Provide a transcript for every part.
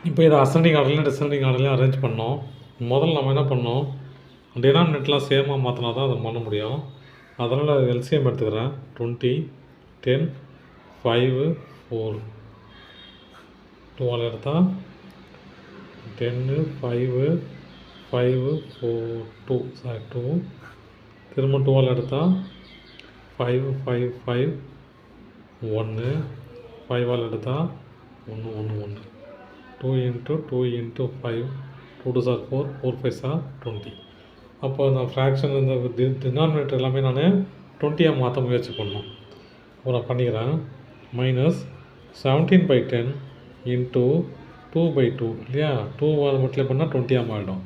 இப்போ இதை ascending ஆர்டர்லையும் descending ஆர்டர்லையும் arrange பண்ணோம். முதல்ல நம்ம என்ன பண்ணோம், டினாமினேட்லாம் சேமாக மாற்றினா தான் அதை பண்ண முடியும். அதனால் எல்சிஎம் எடுத்துக்கிறேன். 20, 10, 5, 4. 2 எடுத்தால் 10, 5, 5, 4, 2 சாரி 2. திரும்ப 12 எடுத்தால் 5, 5, 5, 1. 5 எடுத்தால் 1, 1, 1. 2 into 2 into 5, 2 2s are 4, 4 5s are 20. அப்போ நான் ஃப்ராக்ஷன் இந்த டினாமினேட்டர் எல்லாமே நான் 20 மாற்ற முயற்சி பண்ணோம். அப்போ நான் பண்ணிக்கிறேன். -17/10 into 2/2 இல்லையா, 2 மல்டிப்ளை பண்ணால் 20 ஆகிடும்.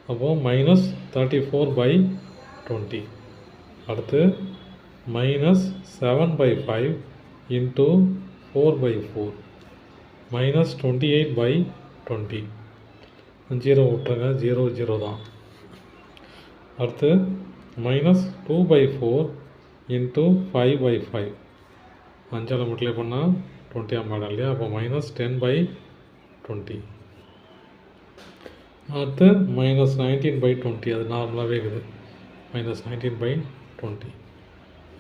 அப்போது -34/20. அடுத்து -7/5 into 4/4 -28/20. 0 விட்டுருங்க, 0 0 தான். அடுத்து -2/4 into 5/5. 5 மல்டிப்ளை பண்ணால் 20 ஆகிடும் இல்லையா. அப்போ -10/20. அடுத்து -19/20. அது நார்மலாகவே இருக்குது. -19/20.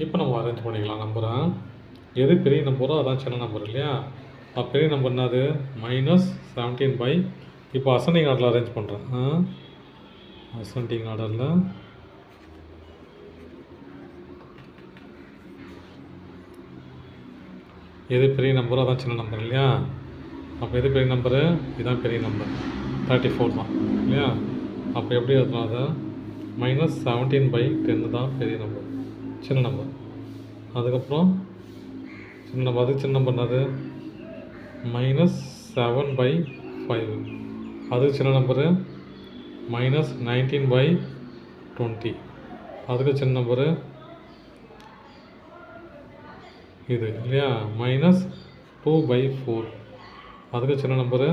இப்போ நம்ம அரேஞ்ச் பண்ணிக்கலாம் நம்பரை. எது பெரிய நம்பரோ அதான் சின்ன நம்பர் இல்லையா. பெரிய நம்பர் என்னது, -17. இப்போ அசெண்டிங் ஆர்டரில் அரேஞ்ச் பண்ணுறேன். அசெண்டிங் ஆர்டரில் எது பெரிய நம்பரோ அதான் சின்ன நம்பர் இல்லையா. அப்போ எது பெரிய நம்பரு, இதுதான் பெரிய நம்பர், 34 தான் இல்லையா. அப்போ எப்படி எழுதலாம், அதை -17/10 தான் பெரிய நம்பர், சின்ன நம்பர். அதுக்கப்புறம் சின்ன நம்பர், அது சின்ன நம்பர் என்னது, -7/5. அது சின்ன நம்பரு -19/20. அதுக்கு சின்ன நம்பரு இது இல்லையா, -2/4. அதுக்கு சின்ன நம்பரு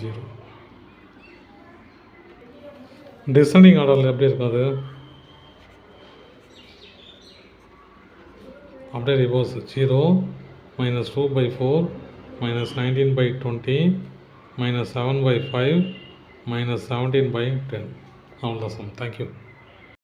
0. டிசெண்டிங் ஆர்டரில் எப்படி இருக்கும், அது அப்படியே ரிவர்ஸ். 0 -2/4 -19/20 -7/5 -17/10. அவ்வளோதான் சம். தேங்க்யூ.